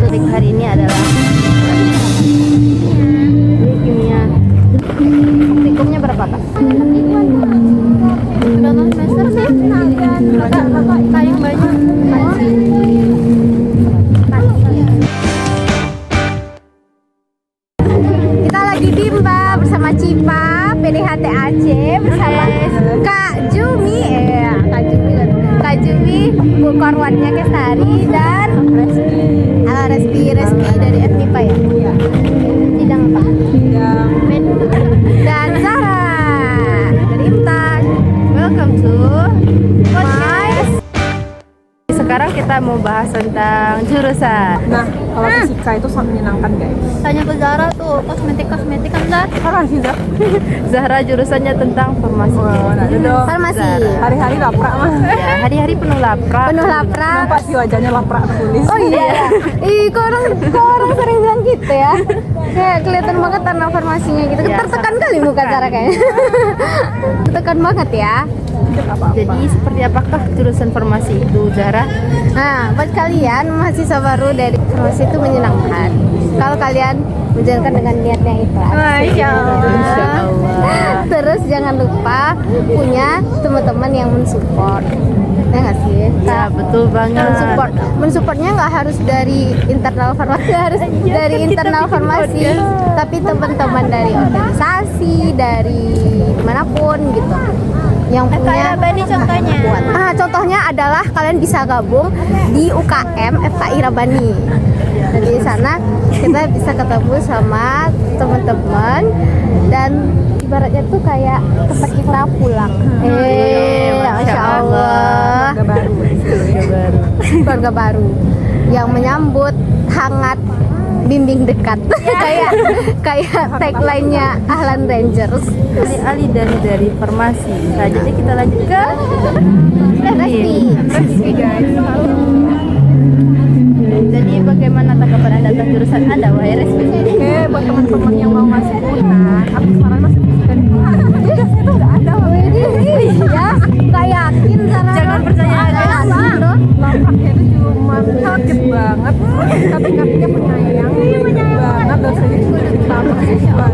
topik hari ini adalah kimia. Praktikumnya berapa kak? Berapa semester sih? Paling banyak. Kita lagi bimba bersama Cipa, PDHT Aceh bersama Kak Jumi, Kak Jumi, Bu Korwannya Kesari dan Reski dari FMIPA ya? Iya. Bidang apa? Dan Zahra dari IMTAK. Welcome to podcast. Sekarang kita mau bahas tentang jurusan. Nah, kalau fisika itu sangat menyenangkan guys. Tanya ke Zahra tuh, kosmetik kan Zahra. Apa sih Zah? Zahra jurusannya tentang farmasi. Farmasi. Hari-hari laprak mah. Ya, hari-hari penuh laprak. Nampak sih wajahnya laprak tulis. Oh iya. Kok orang sering bilang gitu ya. Kayak kelihatan banget tanah farmasinya gitu. Ya, Tertekan kali muka Zahra kayaknya. Tertekan banget ya. Jadi seperti apakah jurusan farmasi itu, Zahra? Nah, buat kalian mahasiswa baru dari farmasi itu menyenangkan. Kalau kalian menjalankan dengan niat yang ikhlas. Masya Allah. Terus jangan lupa punya teman-teman yang mensupport. Ya nggak sih? Ya, betul banget. Mensupportnya nggak harus dari internal farmasi, tapi teman-teman dari organisasi, dari manapun gitu. Yang punya contohnya. Contohnya adalah kalian bisa gabung di UKM FKI Rabani. Jadi di sana kita bisa ketemu sama teman-teman dan ibaratnya tuh kayak tempat kita pulang. Masya Allah. Keluarga baru yang menyambut hangat, bimbing dekat. kayak tagline-nya Ahlan Rangers. Alih-alih dari farmasi, selanjutnya kita lanjut ke Reski guys. Jadi bagaimana tanggapan Anda tentang jurusan Anda, wahai Reski? Oke, buat teman-teman yang mau masuk UNAN, aku sekarang masih fisika di UNAN. Tugasnya tuh udah ada. Ya, nggak yakin Zara. Jangan percaya Lampaknya itu cuma kaget banget. Tapi-kapinya penyayang banget, dosennya juga cerita mahasiswa.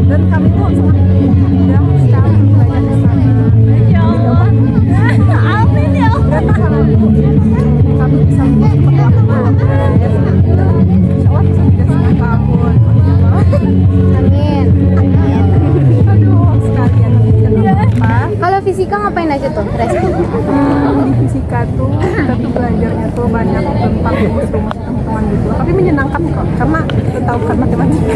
Dan kami tuh sangat mudah sekali belajar di sana. Ya Allah. Amin ya Allah. Dan di sana tuh kami bisa seperti apa? Insya Allah bisa 3,5 tahun. Amin. Aduh, sekalian jangan lupa. Kalau fisika ngapain aja tuh, Reski? Di fisika tuh kita tuh belajarnya tuh banyak tentang rumus-rumus hitung-hitungan gitu. Tapi menyenangkan kok, karena kita tahu kan matematika.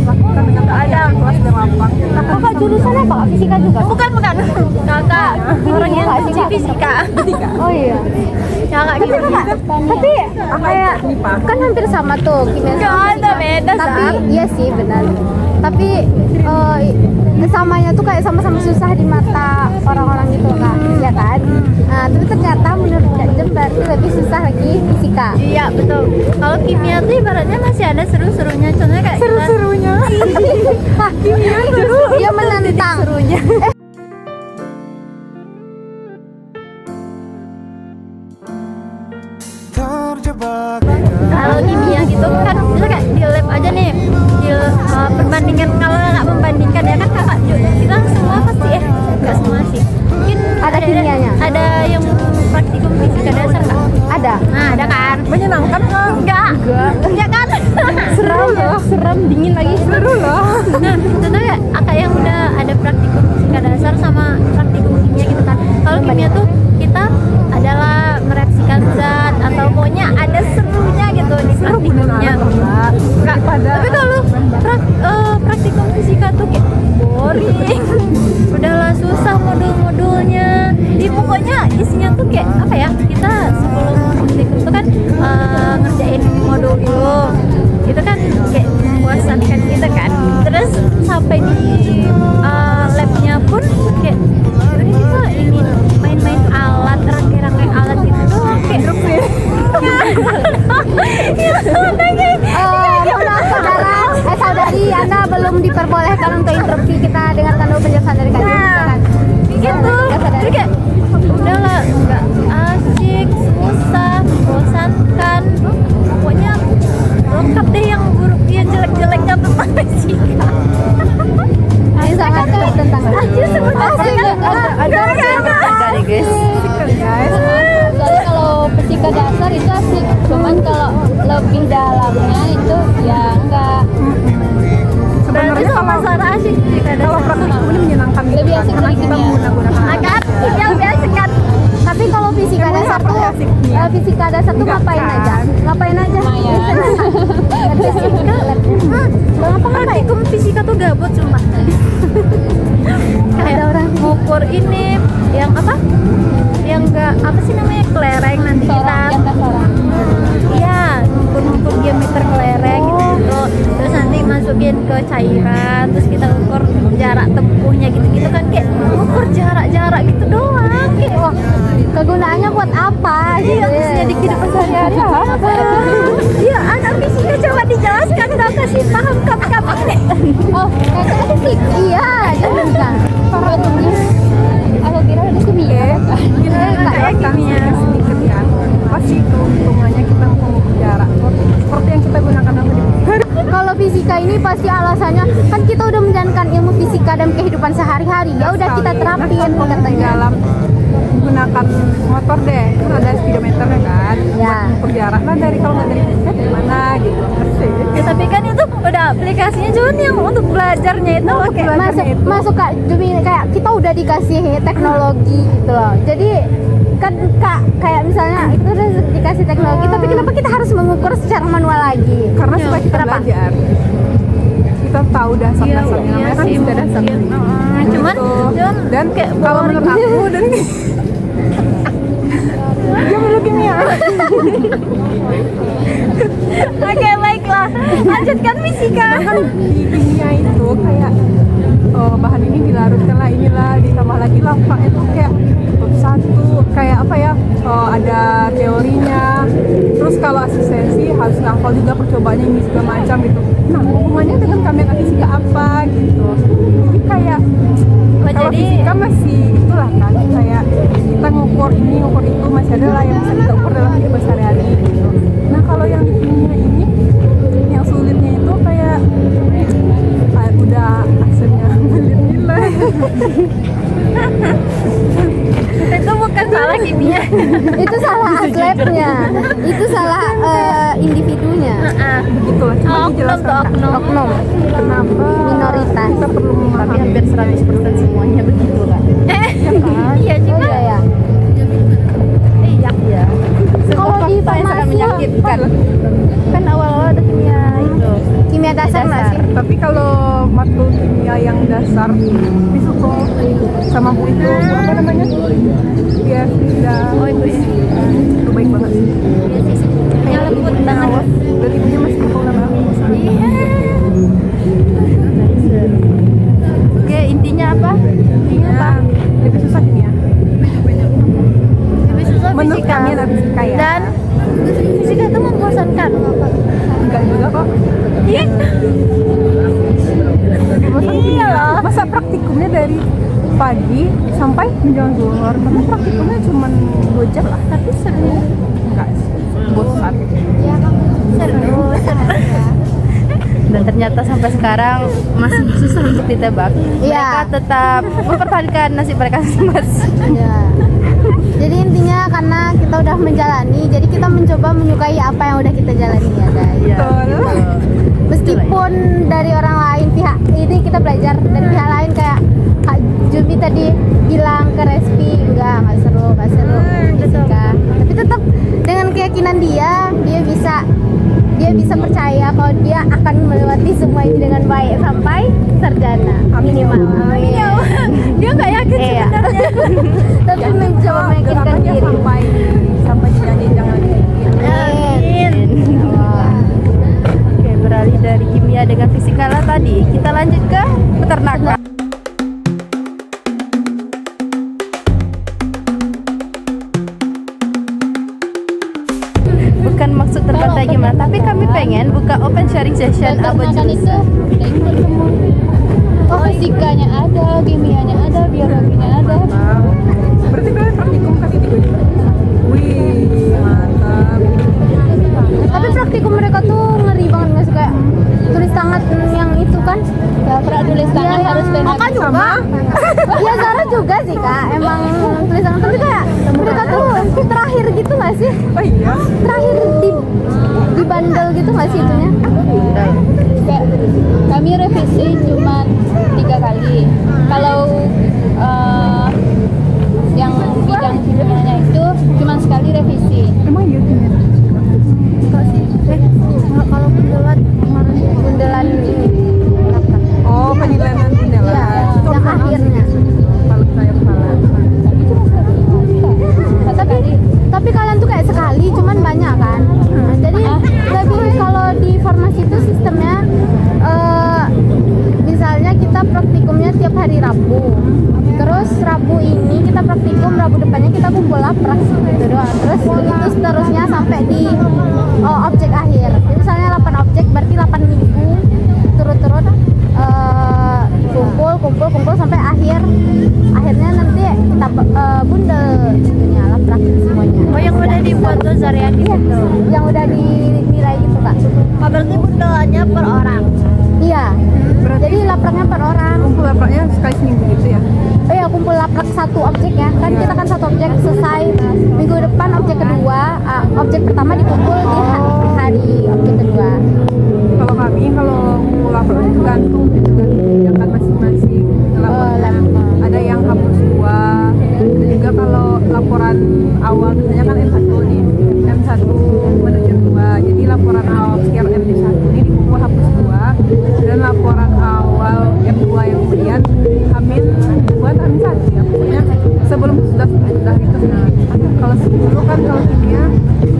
Lakukan dengan ada kelas dan lapang. Kakak jurusan apa? Fisika juga? Bukan. Kakak orang yang benci fisika. Oh iya. Kakak gimana? Tapi kayak kan hampir sama tuh kimia sama Gak ada fisika. beda, Tapi Zah. iya sih benar. Tapi samanya tuh kayak sama-sama susah di mata orang-orang gitu kan, ya kan? Nah, tapi ternyata menurut Kak Jem berarti lebih susah lagi fisika. Iya betul. Kalau kimia tuh ibaratnya masih ada seru-serunya. Contohnya kayak Seru-serunya. Kimia seru, dia menantang. serunya. Kalau kimia gitu kan bisa kayak di lab aja nih, perbandingan. Kalau nggak membandingkan ya kan kakak kita semua pasti nggak semua sih. Mungkin Ada kimianya? Ada yang praktikum fisika dasar nggak? Ada. Nah ada kan? Menyenangkan kan? Enggak kan? Seram, dingin lagi. Seru loh. Nah, contohnya kayak yang udah ada praktikum fisika dasar sama praktikum kimia gitu kan. Kalau kimia tuh kita adalah mereaksikan zat atau pokoknya ada serunya gitu di praktikumnya. Enggak. Tapi kalau praktikum fisika tuh kayak boring. Udahlah susah modul-modulnya. Pokoknya isinya tuh kayak apa ya? Kita sebelum praktikum tuh kan ngerjain modul dulu. Itu kan kayak membosankan kita kan. Terus sampai di labnya pun kayak ini kita ingin main-main alat, rangkai-rangkai alat gitu tuh kayak Mohon maaf saudara, saudari, Anda belum diperbolehkan untuk interupsi, kita dengarkan dulu penjelasan dari Kak Jun, silakan. gitu. Terus kayak udahlah, nggak asik, susah, membosankan, pokoknya lengkap deh yang buruk, yang jelek-jeleknya tentang fisika. Ini sangat tentang Aja sebenarnya ada Dari guys. guys. Soalnya kalau fisika dasar itu asik, cuman kalau lebih dalamnya itu ya enggak. berarti Sebenarnya sama kalau Sarah asik fisika kalau dasar. praktikum ini menyenangkan gitu Lebih kan, asik karena dari kita kimia. menggunakan Agak kimia lebih asik kan. Tapi kalau fisika Emangnya dasar apa tuh asiknya? fisika dasar tuh Enggak ngapain kan? aja? Ngapain aja? Lumayan. Praktikum fisika tuh gabut cuma. Kayak orang ngukur ini yang apa? Yang enggak apa sih namanya, kelereng nanti kita. Sorang, jangka sorang. Iya, ngukur diameter kelereng gitu. Terus nanti masukin ke cairan, terus kita ukur jarak tempuhnya gitu-gitu kan, kayak ukur jarak-jarak gitu doang. Kayak wah, Kegunaannya buat apa? iya, terusnya di kehidupan sehari-hari apa? Iya, anak fisika coba dijelaskan dong, kasih paham kami ini. Oh, kayak fisik. Iya, jadi kan. Aku kira ada kimia. Kayak kimia. sedikit kan. Apa sih keuntungannya kita mengukur jarak? Seperti yang kita gunakan dalam hidup. Kalau fisika ini pasti alasannya kan kita udah menjalankan ilmu fisika dalam kehidupan sehari-hari. Ya udah kita terapin di katanya. dalam gunakan motor deh, kan ada speedometernya kan, Ya. buat mengukur jarak. Nah dari kalau nggak dari fisika dari mana gitu, ngerti? Ya, tapi kan itu udah aplikasinya, cuman yang untuk belajarnya itu loh kayak Masuk Kak Jumi, kayak kita udah dikasih teknologi gitu loh. Jadi kan Kak kayak misalnya itu udah dikasih teknologi, tapi kenapa kita harus mengukur secara manual lagi? Karena supaya kita Kenapa? belajar, kita tahu dasar-dasarnya, namanya kan sudah dasar. cuman Dan kayak kalau boring. menurut aku dan dia menurut kimia. Oke, baiklah, lanjutkan fisika. Kan di kimia itu kayak bahan ini dilarutkan lah, inilah ditambah lagi lah, Pak, itu kayak satu kayak apa ya, ada teorinya, terus kalau asistensi harus ngafal juga percobaannya ini segala macam gitu. Nah hubungannya dengan kami fisika apa gitu, jadi kayak kalau jadi- fisika masih itulah kan, kayak kita ngukur ini ngukur itu masih ada lah yang bisa kita ukur dalam hidup sehari-hari gitu. Nah kalau yang di kimia ini yang sulitnya itu kayak udah akhirnya belit nilai. Itu bukan salah kimia. Itu salah atletnya, itu salah individunya, Begitulah, cuma Oknum dijelaskan tuh, Kak. oknum. oknum. Kenapa Minoritas. kita perlu Tapi memahami hampir 100% semuanya begitu kan. Iya Oh juga. iya ya. Iya. Iya. Kalau di Fakta yang sangat farmasi menyakitkan. Kan awal-awal ada kimia itu. kimia dasar nggak sih? tapi kalau matkul kimia yang dasar disuruh sama Bu itu apa namanya? Dia sudah itu baik banget sih. Yang lembut banget. Dan ibunya masih kepala banget. Iya. Oke, intinya apa? Intinya lebih susah kimia. Lebih susah Menurut fisika. kami adalah fisika ya. Dan fisika itu membosankan. enggak juga kok. Iya. Iya loh. Masa praktikumnya dari pagi sampai menjelang zuhur, tapi praktikumnya cuma 2 jam lah. Tapi seru. Enggak sih, bosan. Seru. Dan ternyata sampai sekarang masih susah untuk ditebak. Iya. Mereka tetap mempertahankan nasib mereka masing-masing. Ya. Jadi intinya karena kita udah menjalani, jadi kita mencoba menyukai apa yang udah kita jalani ya guys. Iya. Betul. Meskipun dari orang lain pihak ini kita belajar dari pihak lain kayak Kak Jumi tadi bilang ke Respi nggak seru fisika. Tapi tetap dengan keyakinan dia bisa percaya kalau dia akan melewati semua ini dengan baik sampai sarjana minimal. Amin. Dia nggak yakin Iya. sebenarnya. Tapi mencoba meyakinkan Doakannya diri. sampai jenjang lagi. Amin. Oke, beralih dari kimia dengan fisika lah tadi. Kita lanjut ke peternakan. Bukan maksud terbantai gimana, tapi kami pengen buka open sharing session about Peternakan itu jurusan. udah ikut semua. Oh, fisikanya ada, kimianya ada, biologinya ada. Berarti kalian praktikum kan tiga juga? Wih, mantap. Tapi praktikum mereka tuh ngeri banget nggak sih, kayak tulis tangan yang itu kan? Ya, tulis tangan Iya, harus benar. Kakak juga. Iya, Zara juga sih kak. Emang tulis tangan, tapi kayak mereka tuh terakhir gitu nggak sih? Oh iya. Terakhir di bandel gitu nggak sih itunya? Kayak kami revisi cuma 3 kali. Kalau yang bidang kimianya itu cuma sekali revisi. Emang iya gimana? Enggak sih. Kalau bundelan kemarin bundelan ini. Oh, penilaian jendela. Iya, yang akhirnya. Kalau saya kepala. Tapi cuma sekali. Tapi kalian tuh kayak sekali, cuman banyak kan. Nah, jadi lebih kalau di farmasi itu sistemnya misalnya kita praktikumnya tiap hari Rabu. Terus Rabu ini kita praktikum, Rabu depannya kita kumpul laprak gitu doang. Terus begitu seterusnya sampai di objek akhir. Jadi misalnya 8 objek berarti 8 minggu turut-turut kumpul sampai akhirnya nanti kita bundel itunya laprak semuanya. Oh, yang udah dibuat tuh Zarian Iya, yang udah dinilai gitu kak. Oh, berarti bundelannya per orang. Iya. Jadi lapraknya per orang. Kumpul lapaknya sekali seminggu gitu ya? Oh ya, kumpul laprak satu objek ya. Kan kita kan satu objek selesai minggu depan objek kedua. Objek pertama dikumpul di hari objek kedua. Kalau kami kumpul laprak itu gantung kebijakan masing-masing lapornya. Ada yang hapus 2. Dan juga kalau laporan awal biasanya kan M1 nih, M1 menuju 2. Jadi laporan awal sekitar MD1 ini dikumpul hapus 2, dan laporan awal M2 yang kemudian Hamin 2 atau Hamin 1 ya, pokoknya sebelum sudah itu. Nah, kalau sebelum kan kalau kimia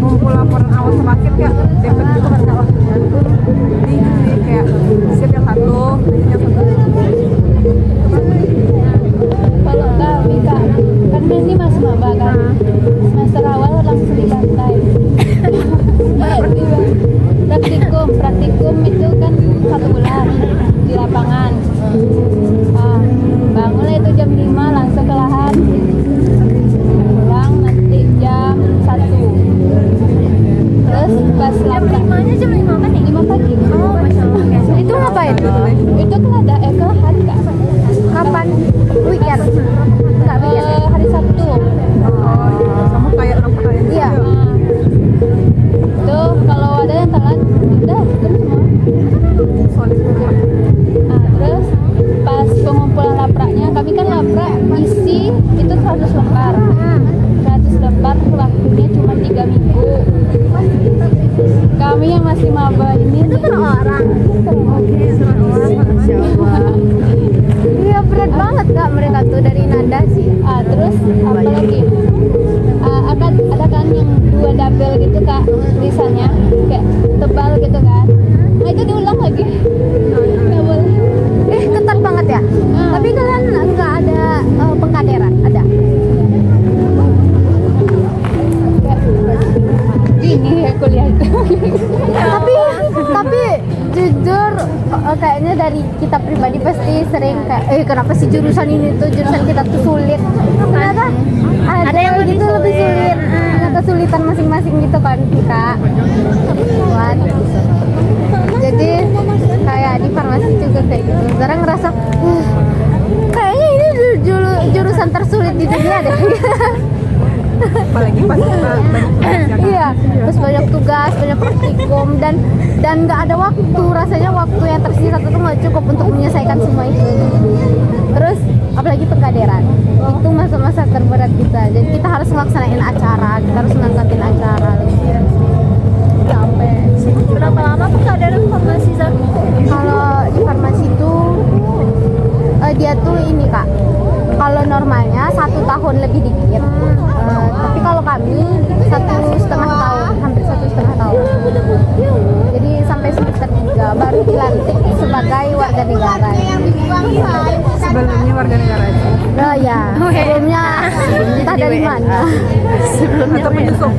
ngumpul laporan awal semakin kayak depet gitu kan kak waktunya. Jadi kayak siap yang satu, yang satu. Kalau kami kak, kan ini masih maba kan, semester awal langsung dibantai. praktikum itu kan 1 bulan di lapangan. Bangunlah itu jam 5 langsung ke lahan, pulang nanti jam 1. Terus pas Jam 5-nya jam 5 apa nih? 5 pagi. Oh, Masya Allah. Itu ngapain? Itu kan ada ke lahan kak. Kapan? Weekend? Enggak weekend. Hari Sabtu. Oh, sama kayak laporan. Iya. Itu kalau ada yang telat udah tutup semua. Solid banget. Terus pas pengumpulan lapraknya, kami kan laprak isi itu 100 lembar. 100 lembar waktunya cuma 3 minggu. Kami yang masih maba ini Itu per orang. Iya, berat banget kak mereka tuh dari nada sih. terus apa lagi? Ada kan yang 2 double gitu kak tulisannya kayak tebal gitu kan. Nah itu diulang lagi. Nggak boleh. Ketat banget ya. Tapi kalian nggak ada pengkaderan? Ada? Ini ya kuliah itu. tapi jujur kayaknya dari kita pribadi pasti sering kayak kenapa sih jurusan ini tuh jurusan kita tuh sulit. Ternyata ada yang gitu lebih sulit. Dengan kesulitan masing-masing gitu kan kak. Buat jadi kayak di farmasi juga kayak gitu. Sekarang ngerasa kayaknya ini jurusan tersulit di dunia deh. Apalagi pas kita banyak Iya, terus banyak tugas, banyak praktikum dan nggak ada waktu. Rasanya waktu yang tersisa itu nggak cukup untuk menyelesaikan semua itu. Terus apalagi pengkaderan, itu masa-masa terberat kita. Jadi kita harus melaksanain acara, kita harus ngangkatin acara. Sampai Berapa lama pengkaderan farmasi Zak? kalau di farmasi itu dia tuh ini kak. Kalau normalnya 1 tahun lebih dikit, tapi kalau kami 1,5 tahun, hampir 1,5 tahun. Jadi sampai semester 3 baru dilantik sebagai warga negara. sebelumnya warga negara aja. Oh ya, sebelumnya entah dari mana. Atau penyusup.